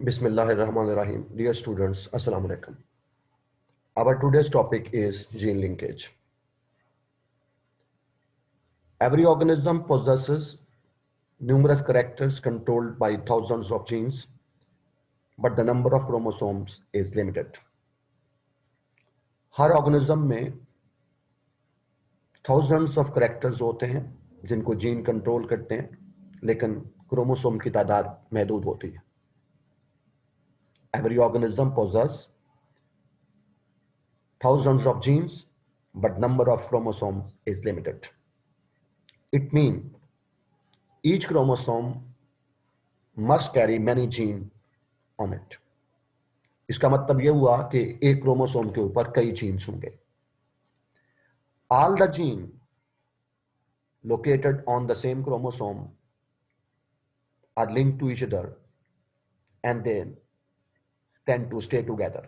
Bismillahirrahmanirrahim. Dear students, Assalamu alaikum. Our today's topic is gene linkage. Every organism possesses numerous characters controlled by thousands of genes, but the number of chromosomes is limited. Her organism में thousands of characters होते हैं जिनको gene control करते हैं, लेकिन chromosome की तादाद महदूद होती है. Every organism possesses thousands of genes, but number of chromosomes is limited. It means each chromosome must carry many genes on it. इसका मतलब यह हुआ कि एक क्रोमोसोम के ऊपर कई जीन्स होंगे. All the genes located on the same chromosome are linked to each other and then tend to stay together.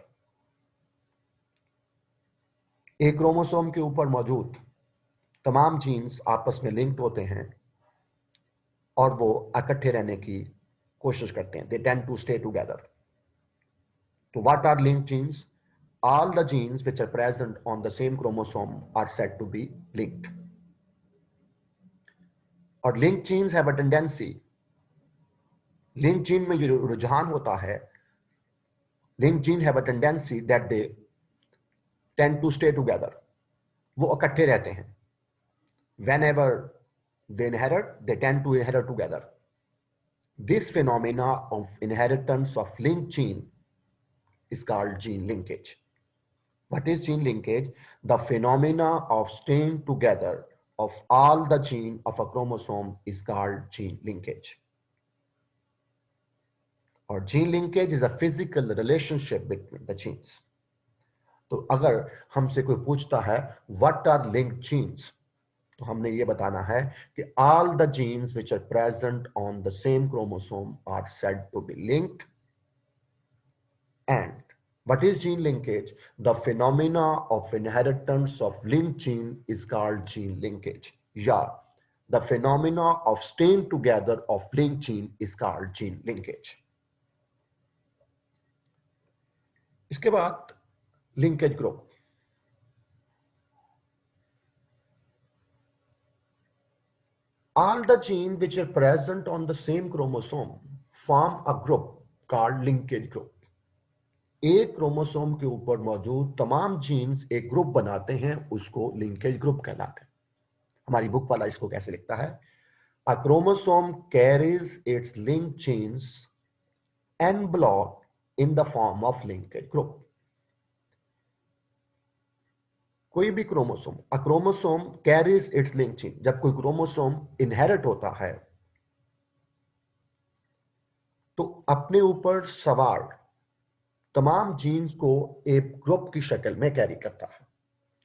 एक क्रोमोसोम के ऊपर मौजूद तमाम जीन्स आपस में लिंक्ड होते हैं और वो इकट्ठे रहने की कोशिश करते हैं. They tend to stay together. So what are linked genes? All the genes which are present on the same chromosome are said to be linked. और linked genes have a tendency. Linked gene में जो रुझान होता है, linked gene have a tendency that they tend to stay together. वो इकट्ठे रहते हैं. Whenever they inherit, they tend to inherit together. This phenomena of inheritance of linked gene is called gene linkage. What is gene linkage? The phenomena of staying together of all the genes of a chromosome is called gene linkage. Or gene linkage is a physical relationship between the genes. तो अगर हमसे कोई पूछता है what are linked genes, तो हमने ये बताना है कि all the genes which are present on the same chromosome are said to be linked. And what is gene linkage? The phenomena of inheritance of linked gene is called gene linkage. Yeah, the phenomena of staying together of linked gene is called gene linkage. इसके बाद linkage group. All the genes which are present on the same chromosome form a group called linkage group. एक chromosome के ऊपर मौजूद तमाम jeans एक group बनाते हैं, उसको लिंकेज ग्रुप कहलाते हैं. हमारी बुक वाला इसको कैसे लिखता है? A chromosome carries its linked genes en bloc in the form of linkage group. कोई भी chromosome, a chromosome carries its linked gene. जब कोई क्रोमोसोम इनहेरिट होता है तो अपने ऊपर सवार तमाम जीन्स को एक ग्रुप की शक्ल में कैरी करता है.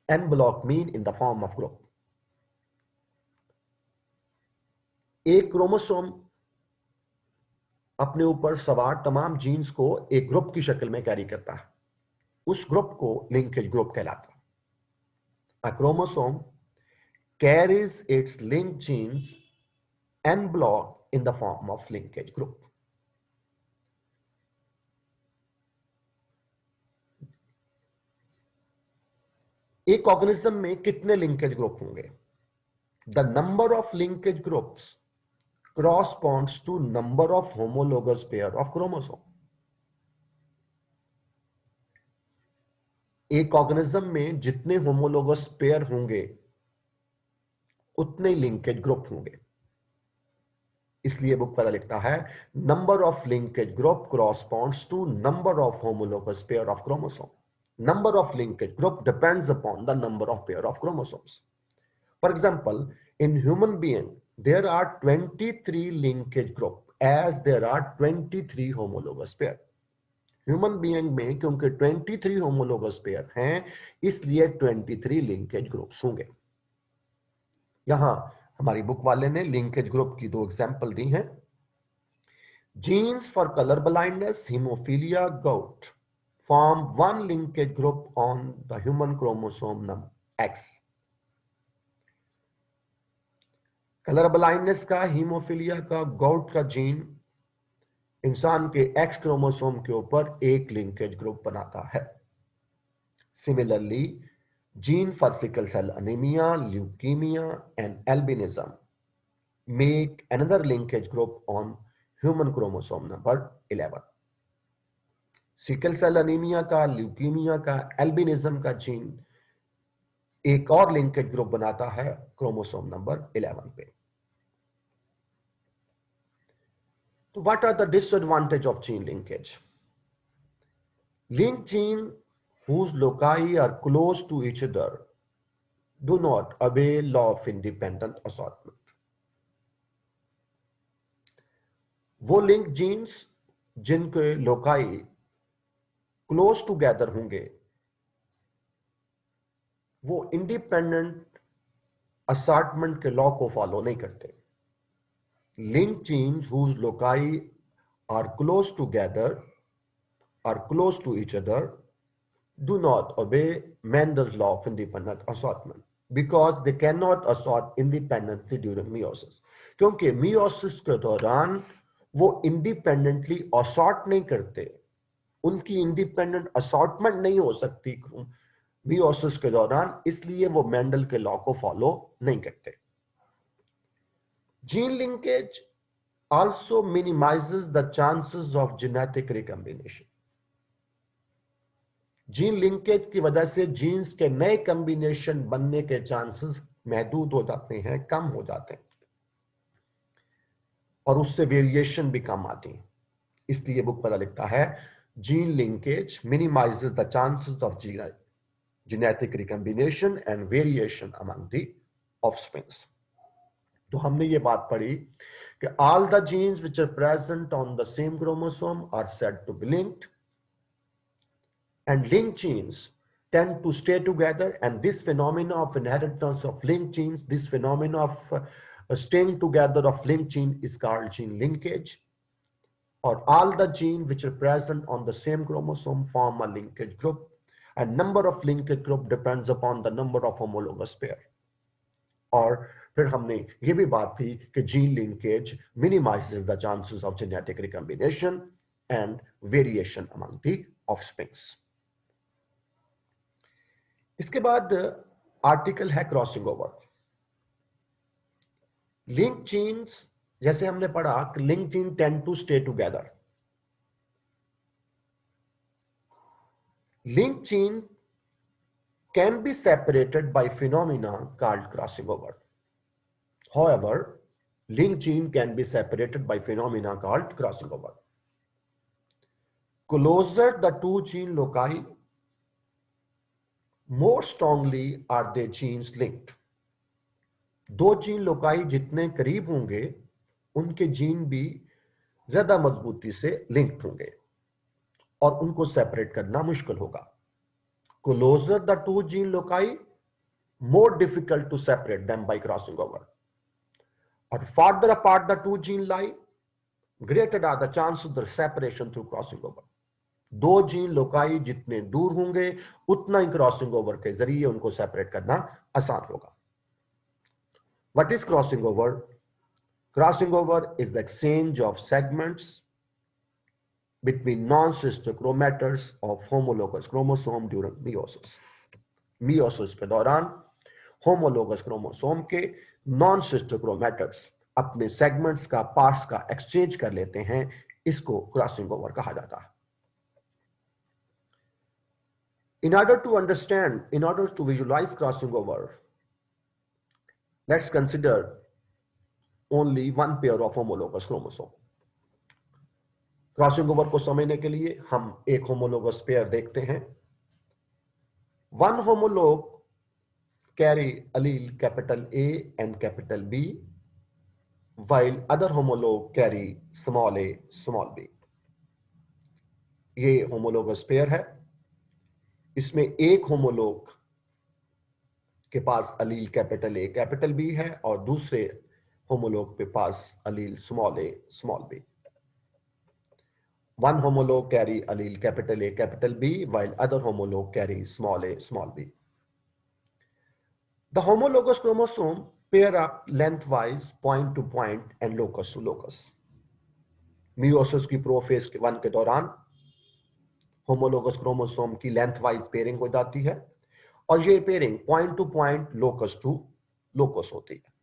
En bloc mean in the form of group. एक क्रोमोसोम अपने ऊपर सवार तमाम जीन्स को एक ग्रुप की शक्ल में कैरी करता है. उस ग्रुप को लिंकेज ग्रुप कहलाता है. A chromosome carries its linked genes en bloc in the form of linkage group. एक ऑर्गेनिज्म में कितने लिंकेज ग्रुप होंगे? The number of linkage groups corresponds to number of homologous pair of chromosome. एक organism में जितने homologous pair होंगे उतने linkage group होंगे. इसलिए बुक वाला लिखता है number of linkage group corresponds to number of homologous pair of chromosome. Number of linkage group depends upon the number of pair of chromosomes. For example, in human being there are 23 linkage group as there are 23 homologous pair. Human being में क्योंकि 23 homologous pair हैं, इसलिए 23 linkage groups होंगे. यहां हमारी book वाले ने linkage group की दो एग्जांपल दी हैं. Genes for colour blindness, haemophilia, gout form one linkage group on the human chromosome number X. Colour blindness का, हीमोफीलिया का, गाउट का जीन इंसान के एक्स क्रोमोसोम के ऊपर एक लिंकेज ग्रुप बनाता है। Similarly, gene for sickle cell anaemia, leukaemia and albinism make another linkage group on human chromosome number 11। Sickle cell anaemia का, ल्यूकीमिया का, एल्बिनिज्म का जीन एक और लिंकेज ग्रुप बनाता है क्रोमोसोम नंबर 11 पे। तो what are the disadvantage of gene linkage? Link gene whose loci are close to each other do not obey law of independent assortment। वो लिंक जीन्स जिनके loci close together होंगे वो independent assortment के law को follow नहीं करते। Link genes whose loci are close together are close to each other do not obey Mendel's law of independent assortment because they cannot assort independently during meiosis। क्योंकि meiosis के दौरान वो independently assort नहीं करते, उनकी independent assortment नहीं हो सकती मियोसिस के दौरान, इसलिए वो मेंडल के लॉ को फॉलो नहीं करते। Gene linkage also minimises the chances of genetic recombination. Gene linkage की वजह से जीन्स के नए कॉम्बिनेशन बनने के चांसेस महदूद हो जाते हैं, कम हो जाते हैं, और उससे वेरिएशन भी कम आती है। इसलिए बुक पता लिखता है gene linkage minimises the chances of genetic recombination and variation among the offsprings। तो हमने ये बात पढ़ी कि all the genes which are present on the same chromosome are said to be linked, and linked genes tend to stay together, and this phenomena of inheritance of linked genes, this phenomena of staying together of linked gene is called gene linkage, or all the genes which are present on the same chromosome form a linkage group, and number of linkage group depends upon the number of homologous pair। और फिर हमने ये भी बात की कि gene linkage minimizes the chances of genetic recombination and variation among the offsprings। इसके बाद आर्टिकल है क्रॉसिंग ओवर। लिंक जीन्स, जैसे हमने पढ़ा कि link gene tend to stay together. Link gene can be separated by phenomena called crossing over। However, linked gene can be separated by phenomena called crossing over। Closer the two gene loci, more strongly are the genes linked। दो gene loci जितने करीब होंगे उनके gene भी ज्यादा मजबूती से linked होंगे और उनको सेपरेट करना मुश्किल होगा। Closer the two gene loci, more difficult to separate them by crossing over। और farther apart the two gene lie, greater are the chances of the separation through crossing over। दो gene loci जितने दूर होंगे उतना ही crossing over के जरिए उनको separate करना आसान होगा। What is crossing over? Crossing over is the exchange of segments between non-sister chromatins of homologous chromosome during meiosis। meiosis के दौरान homologous chromosome के non-sister chromatins अपने segments का parts का exchange कर लेते हैं, इसको crossing over कहा जाता है। In order to understand, in order to visualize crossing over, let's consider only one pair of homologous chromosome। Crossing over को समझने के लिए हम एक होमोलोगस पेयर देखते हैं। One homologue carry allele capital A and capital B, while other homolog carry small a small b। ये homologous pair है। इसमें एक होमोलोग के पास allele capital A capital B है और दूसरे होमोलोग के पास allele small A small B. One homolog carry allele capital A capital B, while other homolog carry small a small b। The homologous chromosome pair up lengthwise point to point and locus to locus। Meiosis की prophase 1 के दौरान homologous chromosome की length wise pairing हो जाती है और ये pairing point to point, locus to locus होती है।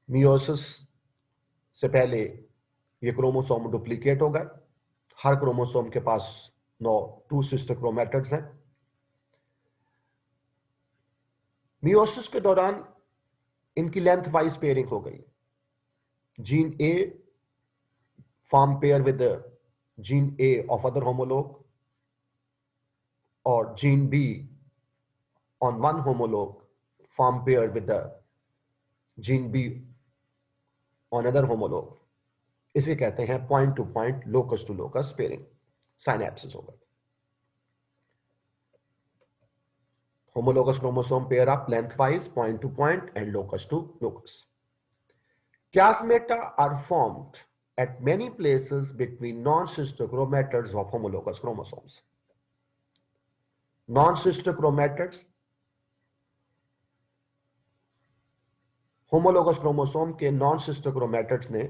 मियोसिस से पहले ये क्रोमोसोम डुप्लीकेट हो गए। हर क्रोमोसोम के पास 2 सिस्टर क्रोमैटिड्स हैं। मियोसिस के दौरान इनकी लेंथ वाइज पेयरिंग हो गई। Gene A form pair with gene A of other homolog, और gene B on one homologue form pair with the gene B on other homologue, इसे कहते हैं point to point, locus to locus pairing, synapsis होगा। Homologous chromosome pair up lengthwise, point to point and locus to locus. Chiasmata are formed at many places between non-sister chromatids of homologous chromosomes. Non-sister chromatids homologous chromosome के non sister chromatids ने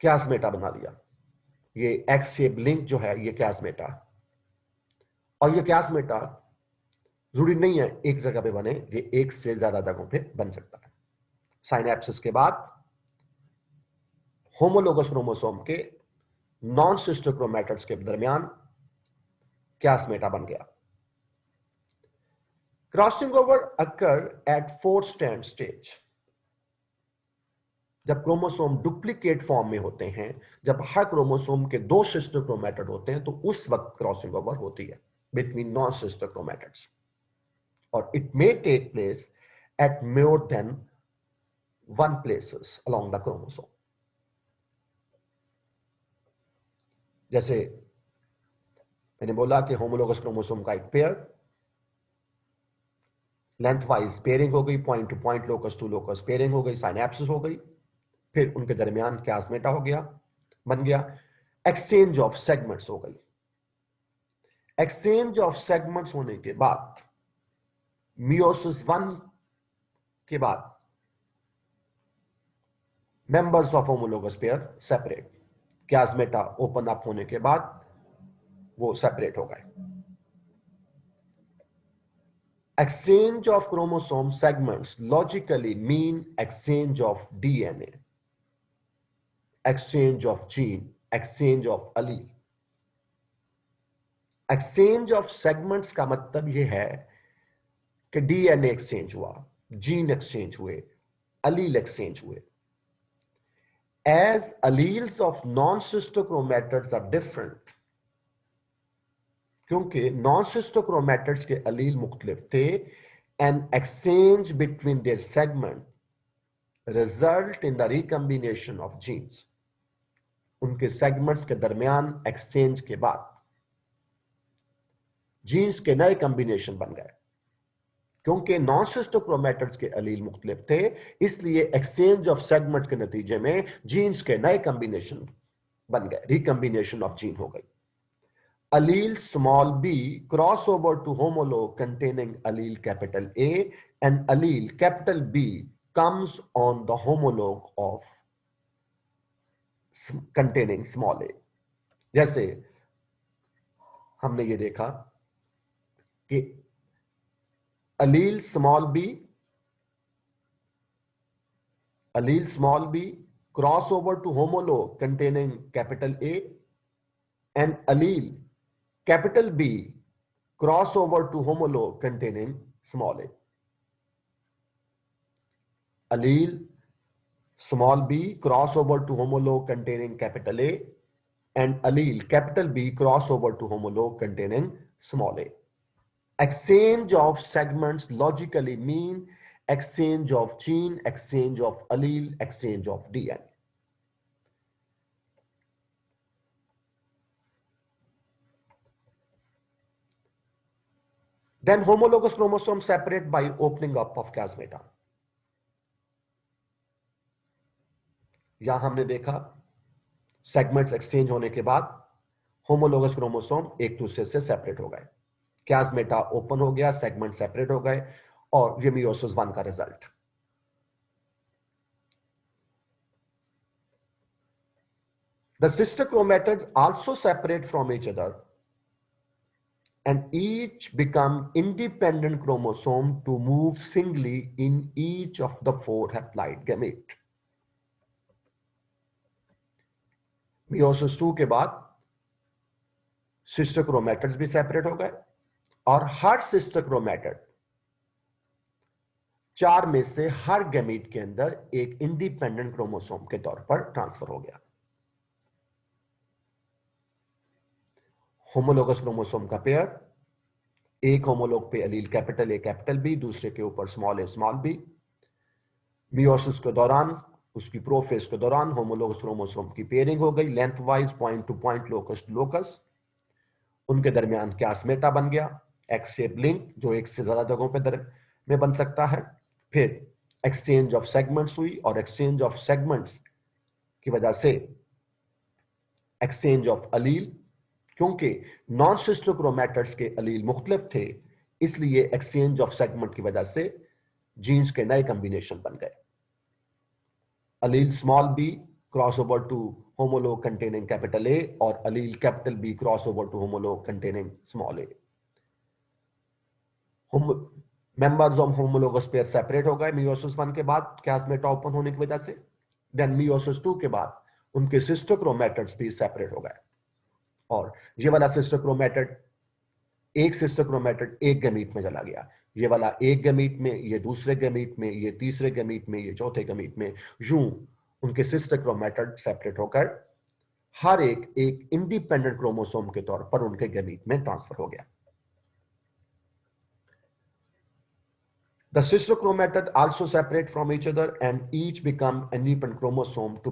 क्यास्मेटा बना लिया। ये x shape link जो है ये क्यास्मेटा, और ये क्यास्मेटा जरूरी नहीं है एक जगह पे बने, ये एक से ज्यादा जगहों पे बन सकता है। साइनेप्सिस के बाद होमोलोगस क्रोमोसोम के नॉन सिस्टर क्रोमैटिड्स के दरमियान क्यास्मेटा बन गया। Crossing over occur at 4th stand stage, जब क्रोमोसोम डुप्लीकेट फॉर्म में होते हैं, जब हर क्रोमोसोम के 2 सिस्टर क्रोमैटिड होते हैं, तो उस वक्त क्रॉसिंग ओवर होती है बिटवीन नॉन सिस्टर क्रोमैटिड्स, और it may take place at more than 1 places along the chromosome. जैसे मैंने बोला कि होमोलोगस क्रोमोसोम का एक पेयर, लेंथ वाइज पेयरिंग हो गई, point to point, locus to locus pairing हो गई, साइनेप्सिस हो गई, फिर उनके दरमियान क्यास्मेटा हो गया, बन गया, एक्सचेंज ऑफ सेगमेंट्स हो गई। एक्सचेंज ऑफ सेगमेंट्स होने के बाद मियोसिस 1 के बाद members of homologous pair separate, chiasmata open up होने के बाद वो सेपरेट हो गए। Exchange of chromosome segments logically mean exchange of DNA, exchange of gene, exchange of allele. Exchange of segments का मतलब ये है कि DNA एक्सचेंज हुआ, जीन एक्सचेंज हुए, allele एक्सचेंज हुए। As alleles of non-sister chromatids are different, क्योंकि non sister chromatids के अलील मुख्तलिफ थे, an exchange between their segment result in the recombination of genes. उनके सेगमेंट्स के दरमियान एक्सचेंज के बाद जीन्स के नए कॉम्बिनेशन बन गए। क्योंकि नॉन सिस्टर क्रोमैटिड्स के अलील मुख्तलिफ थे, इसलिए एक्सचेंज ऑफ सेगमेंट के नतीजे में जीन्स के नए कॉम्बिनेशन बन गए, रिकम्बिनेशन ऑफ जीन हो गई। Allele small b cross over to homologue containing allele capital A, and allele capital B comes on the homologue of containing small a। जैसे हमने ये देखा कि allele small b cross over to homologue containing capital A, and allele capital B cross over to homologue containing small a। Allele small b cross over to homologue containing capital A, and allele capital B cross over to homologue containing small a। Exchange of segments logically mean exchange of gene, exchange of allele, exchange of DNA। Then homologous chromosomes separate by opening up of chiasmata। यहां हमने देखा segments exchange होने के बाद homologous chromosome एक दूसरे से separate हो गए, chiasmata ओपन हो गया, सेगमेंट सेपरेट हो गए, और ये मियोसिस 1 का result. The sister chromatids also separate from each other and each become independent chromosome to move singly in each of the 4 haploid gamete. Meiosis 2 के बाद सिस्टर क्रोमैटिड्स भी सेपरेट हो गए और हर सिस्टर क्रोमैटिड 4 में से हर gamete के अंदर एक इंडिपेंडेंट क्रोमोसोम के तौर पर ट्रांसफर हो गया। होमोलोगस क्रोमोसोम का पेयर, एक होमोलोग पे अलील कैपिटल ए कैपिटल बी, दूसरे के ऊपर स्मॉल ए स्मॉल बी। मियोसिस के दौरान, उसकी प्रोफेज के दौरान होमोलोगस क्रोमोसोम की पेयरिंग हो गई, lengthwise, point to point, locus to locus. उनके दरमियान क्लासमेटा बन गया, एक्स शेप लिंक जो एक से ज्यादा जगहों पे में बन सकता है। फिर एक्सचेंज ऑफ सेगमेंट्स हुई और एक्सचेंज ऑफ सेगमेंट्स की वजह से एक्सचेंज ऑफ अलील, क्योंकि नॉन सिस्टर क्रोमैटिड्स के अलील मुख्तलिफ थे, इसलिए एक्सचेंज ऑफ सेगमेंट की वजह से जीन्स के नए कॉम्बिनेशन बन गए। Allele small B cross over to homolog containing capital A और allele capital B cross over to homolog containing small A. Members of homologous pair separate हो गए मियोसिस 1 के बाद क्लासमेटा ओपन होने की वजह से। देन मियोसिस 2 के बाद उनके सिस्टर क्रोमैटिड्स भी सेपरेट हो गए और ये वाला सिस्टर क्रोमैटिड, एक सिस्टर क्रोमैटिड एक गैमीट में चला गया, ये वाला एक गैमीट में, ये दूसरे गैमीट में, ये तीसरे गैमीट में, ये चौथे गैमीट में, यूं उनके सिस्टर क्रोमैटिड सेपरेट होकर हर एक इंडिपेंडेंट क्रोमोसोम के तौर पर उनके गैमीट में ट्रांसफर हो गया। The sister chromatid also separate from each other and each become an independent chromosome to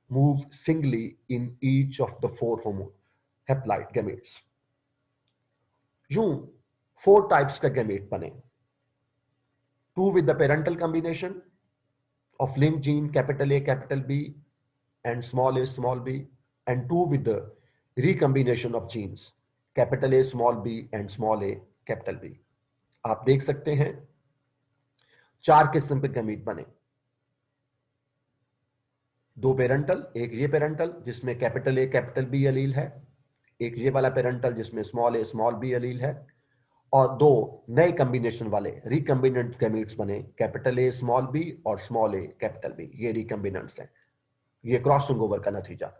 move singly in each of the 4 haploid gametes. यूं 4 types का gamete बने, 2 with the parental combination of linked gene capital A capital B and small a small b, and 2 with the recombination of genes capital A small b and small a capital B. आप देख सकते हैं 4 किस्म के gamete बने, 2 parental, एक ये parental जिसमें कैपिटल ए कैपिटल बी अलील है, एक ये वाला पेरेंटल जिसमें स्मॉल ए स्मॉल बी अलील है, और 2 नए कॉम्बिनेशन वाले रिकम्बिनेंट गैमीट्स बने, कैपिटल ए स्मॉल बी और स्मॉल ए कैपिटल बी। ये रिकम्बिनेंट्स हैं, ये क्रॉसिंग ओवर का नतीजा।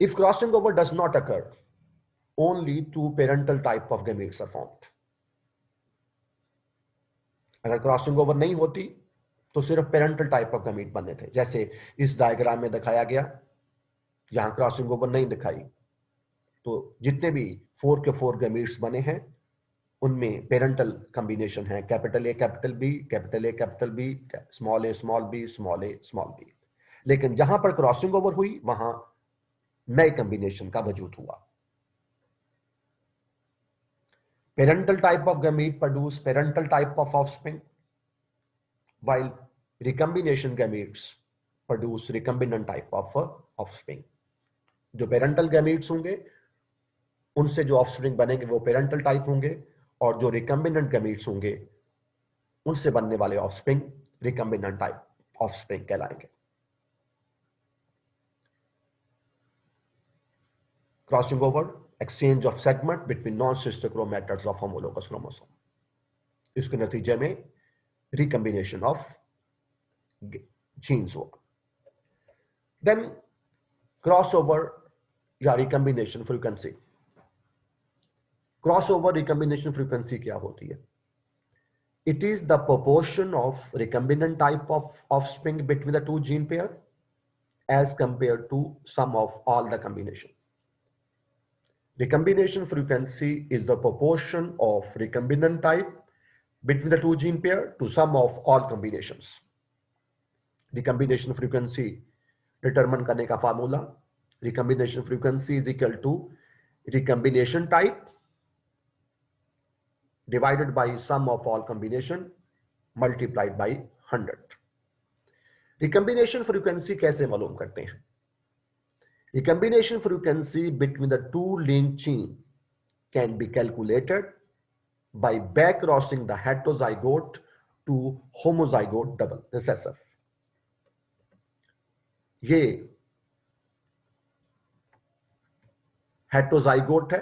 If crossing over does not occur, only 2 parental type of gametes are formed. अगर क्रॉसिंग ओवर नहीं होती तो सिर्फ पेरेंटल टाइप ऑफ गैमीट बनने थे, जैसे इस डायग्राम में दिखाया गया। यहां क्रॉसिंग ओवर नहीं दिखाई, तो जितने भी 4 के 4 गैमीट्स बने हैं उनमें पेरेंटल कॉम्बिनेशन है capital A capital B, capital A capital B, small A small b, small A small b. लेकिन जहां पर क्रॉसिंग ओवर हुई वहां नए कॉम्बिनेशन का वजूद हुआ। Parental type of gamete produce parental type of offspring, while recombination gametes produce recombinant type of offspring. जो पेरेंटल गैमीट्स होंगे उनसे जो ऑफस्प्रिंग बनेंगे वो पेरेंटल टाइप होंगे, और जो रिकम्बिनेंट गैमीट्स होंगे उनसे बनने वाले ऑफस्प्रिंग रिकम्बिनेंट टाइप ऑफस्प्रिंग कहलाएंगे। Crossing over, exchange of segment between non-sister chromatids of homologous chromosome. इसके नतीजे में recombination of genes होगा। Then crossover या recombination frequency. Crossover recombination frequency क्या होती है? It is the proportion of recombinant type of offspring between the 2 gene pair as compared to sum of all the combination. Recombination frequency is the proportion of recombinant type between the 2 gene pair to sum of all combinations. Recombination frequency determine करने का formula, recombination frequency is equal to recombination type divided by sum of all combination multiplied by 100. Recombination frequency कैसे मालूम करते हैं? Recombination frequency between the 2 linked genes can be calculated by back crossing the heterozygote to homozygote double recessive. ये हेटेरोजाइगोट है,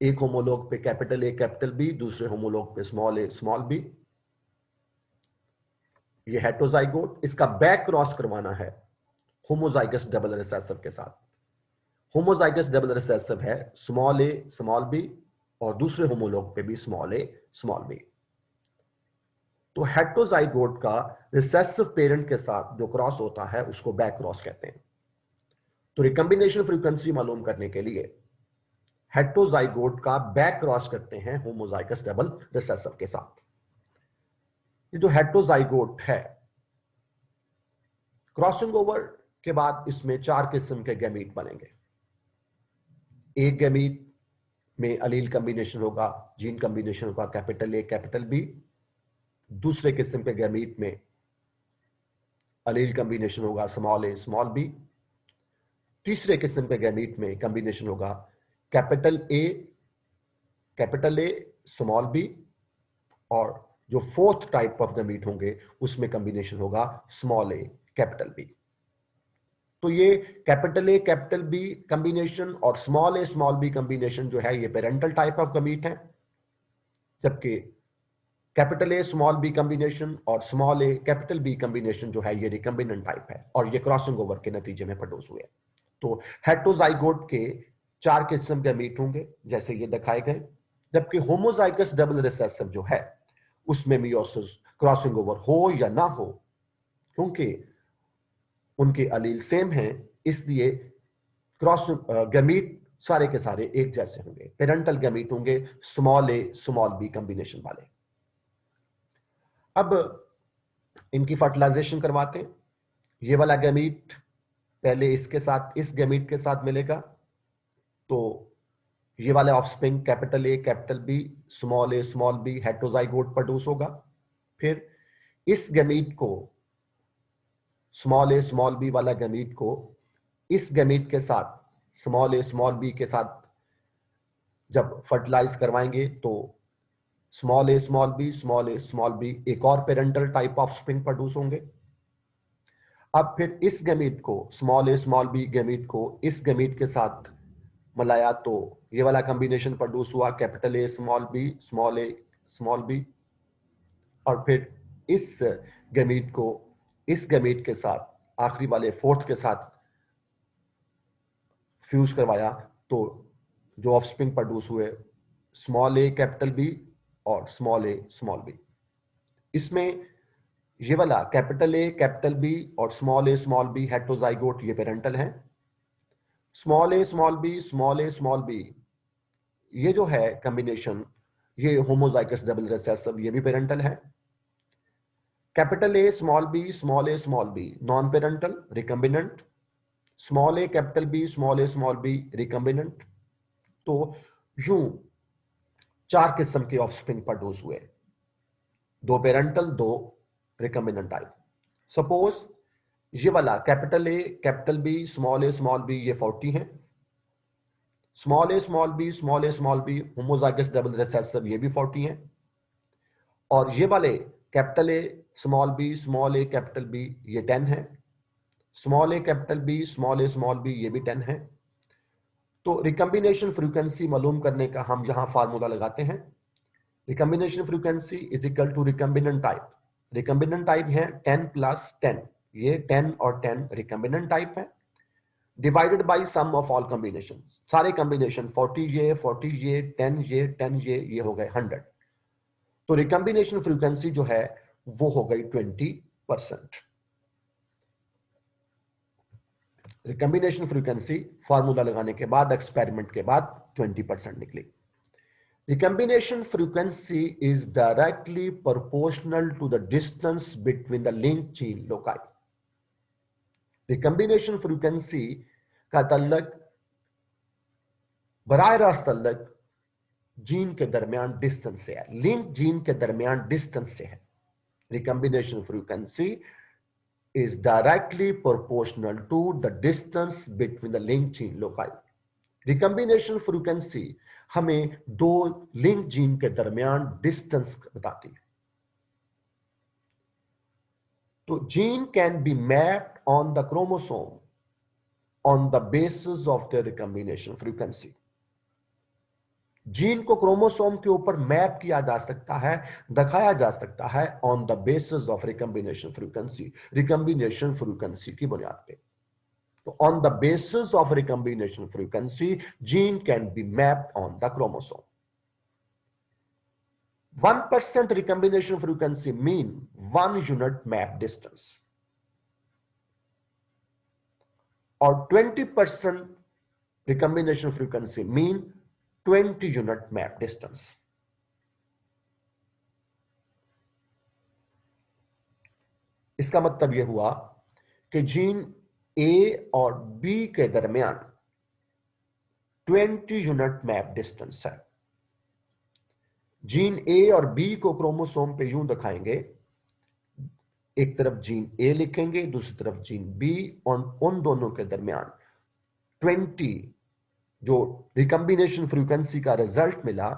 एक homologue पे capital A capital B, दूसरे homologue पे स्मॉल ए स्मॉल बी। ये हेटेरोजाइगोट, इसका बैक क्रॉस करवाना है होमोजाइगस डबल रिसेसिव के साथ। होमोजाइगस डबल रिसेसिव है स्मॉल ए स्मॉल बी और दूसरे होमोलॉग पे भी स्मॉल ए स्मॉल बी। तो हेटेरोजाइगोट का रिसेसिव पेरेंट के साथ जो क्रॉस होता है उसको बैक क्रॉस कहते हैं। तो रिकंबिनेशन फ्रीक्वेंसी मालूम करने के लिए हेटेरोजाइगोट का बैक क्रॉस करते हैं होमोजाइगस डबल रिसेसिव के साथ। ये जो हेटेरोजाइगोट है, क्रॉसिंग ओवर के बाद इसमें 4 किस्म के गैमीट बनेंगे। एक गैमीट में अलील कॉम्बिनेशन होगा, जीन कॉम्बिनेशन होगा कैपिटल ए कैपिटल बी। दूसरे किस्म के गैमीट में अलील कॉम्बिनेशन होगा स्मॉल ए स्मॉल बी। तीसरे किस्म के गैमीट में कॉम्बिनेशन होगा कैपिटल ए स्मॉल बी। और जो फोर्थ टाइप ऑफ गैमीट होंगे उसमें कॉम्बिनेशन होगा स्मॉल ए कैपिटल बी। तो ये capital A capital B combination और स्मॉल ए स्मॉल बी कॉम्बिनेशन जो है ये पेरेंटल टाइप ऑफ गैमीट है, जबकि capital A small b combination और small a capital B combination जो है ये रिकम्बिनेंट टाइप है और ये क्रॉसिंग ओवर के नतीजे में प्रोड्यूस हुए। तो हेटेरोजाइगोट के 4 किस्म के मीट होंगे जैसे ये दिखाए गए, जबकि होमोजाइगस डबल रिसेसिव जो है उसमें मियोसिस क्रॉसिंग ओवर हो या ना हो, क्योंकि उनके अलील सेम हैं, इसलिए क्रॉस गैमीट सारे के सारे एक जैसे होंगे। पेरेंटल गैमीट होंगे स्मॉल ए स्मॉल बी कॉम्बिनेशन वाले। अब इनकी फर्टिलाइजेशन करवाते हैं। ये वाला गैमीट पहले इसके साथ इस गैमीट के साथ मिलेगा, तो ये वाले offspring capital A capital B small B heterozygote produce होगा। फिर इस गैमीट को स्मॉल ए स्मॉल बी वाला गैमीट को इस गैमीट के साथ स्मॉल ए स्मॉल बी के साथ जब फर्टिलाइज करवाएंगे तो स्मॉल ए स्मॉल बी एक और parental type of spring produce होंगे। अब फिर इस गैमीट को स्मॉल ए स्मॉल बी गैमीट को इस गैमीट के साथ मिलाया तो ये वाला कॉम्बिनेशन प्रोड्यूस हुआ कैपिटल ए स्मॉल बी। और फिर इस गैमीट को इस गैमीट के साथ आखिरी वाले फोर्थ के साथ फ्यूज करवाया तो जो ऑफस्प्रिंग प्रोड्यूस हुए स्मॉल ए कैपिटल बी और स्मॉल बी। इसमें ये वाला कैपिटल ए कैपिटल बी और स्मॉल बी हेटेरोजाइगोट ये पेरेंटल हैं। स्मॉल ए स्मॉल बी ये जो है कॉम्बिनेशन ये होमोजाइगस डबल रिसेसिव ये भी पेरेंटल है। Capital A small b non parental recombinant, small a capital B small b recombinant. तो यूं 4 किस्म के ऑफस्प्रिंग प्रोड्यूस हुए, 2 पेरेंटल 2 रिकम्बिनेंट टाइप। सपोज ये वाला capital A capital B small b ये 40 है, small a b homozygous double recessive ये भी 40 है, और ये वाले कैपिटल ए कैपिटल बी ये 10 है, small a capital B small b ये भी 10 है। तो रिकम्बिनेशन फ्रीक्वेंसी मालूम करने का हम यहां फार्मूला लगाते हैं। Recombination frequency is equal to recombinant type. Recombinant type है 10 प्लस 10, ये 10 और 10 रिकम्बिनेंट टाइप है, divided by sum of all combination. सारे कॉम्बिनेशन 40 ये 10 ये हो गए 100। तो रिकम्बिनेशन फ्रीक्वेंसी जो है वो हो गई 20%। रिकम्बिनेशन फ्रीक्वेंसी फार्मूला लगाने के बाद एक्सपेरिमेंट के बाद 20% निकली। Recombination frequency is directly proportional to the distance between the linked gene loci. Recombination frequency का तल्लक बराह रास्त तल्लक जीन के दरमियान डिस्टेंस से है, लिंक जीन के दरमियान डिस्टेंस से है। Recombination frequency is directly proportional to the distance between the linked gene loci. Recombination frequency हमें 2 लिंक जीन के दरमियान डिस्टेंस बताती है। तो gene can be mapped on the chromosome on the basis of their recombination frequency. Gene को chromosome के ऊपर map किया जा सकता है, दिखाया जा सकता है on the basis of recombination frequency की बुनियाद पे. तो on the basis of recombination frequency gene can be mapped on the chromosome. 1% recombination frequency mean 1 unit map distance, or 20% recombination frequency mean 20 unit map distance. इसका मतलब यह हुआ कि gene A और B के दरमियान 20 यूनिट मैप डिस्टेंस है. Gene A और B को क्रोमोसोम पे यूं दिखाएंगे, एक तरफ जीन A लिखेंगे, दूसरी तरफ जीन B, और उन दोनों के दरमियान 20 जो रिकम्बिनेशन फ्रीक्वेंसी का रिजल्ट मिला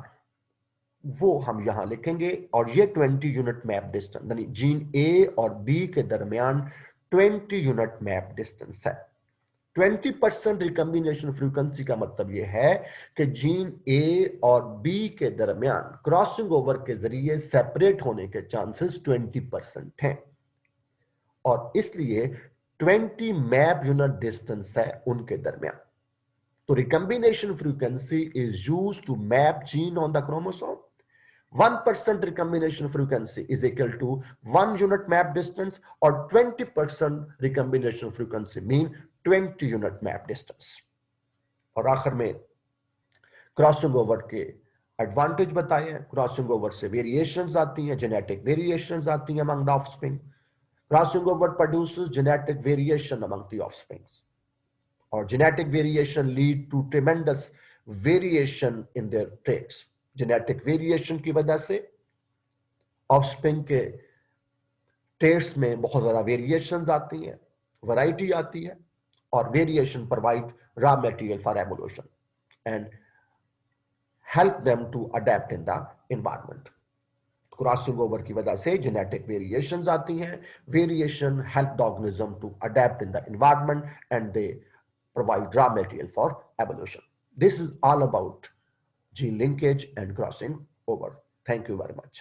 वो हम यहां लिखेंगे, और ये 20 यूनिट मैप डिस्टेंस यानी जीन A और B के दरमियान 20 यूनिट मैप डिस्टेंस है. 20% रिकम्बिनेशन फ्रीक्वेंसी का मतलब यह है कि जीन A और B के दरमियान क्रॉसिंग ओवर के जरिए सेपरेट होने के चांसेस 20% हैं, और इसलिए 20 मैप यूनिट डिस्टेंस है उनके दरमियान. तो recombination frequency is used to map gene on the chromosome. 1% recombination frequency is equal to 1 unit map distance, or 20% recombination frequency mean 20 unit map distance. और आखिर में क्रॉसिंग ओवर के एडवांटेज बताए हैं. क्रॉसिंग ओवर से वेरिएशंस आती हैं, genetic variations आती हैं among the offspring. Crossing over produces genetic variation among the offsprings, or genetic variation lead to tremendous variation in their traits. Genetic variation की वजह से ऑफस्प्रिंग के ट्रेट्स में बहुत ज्यादा वेरिएशंस आती हैं, वैरायटी आती है, और variation provide raw material for evolution and help them to adapt in the environment. Crossing over की वजह से जेनेटिक वेरिएशंस आती हैं. Variation help the organism to adapt in the environment and they provide raw material for evolution. This is all about gene linkage and crossing over. Thank you very much.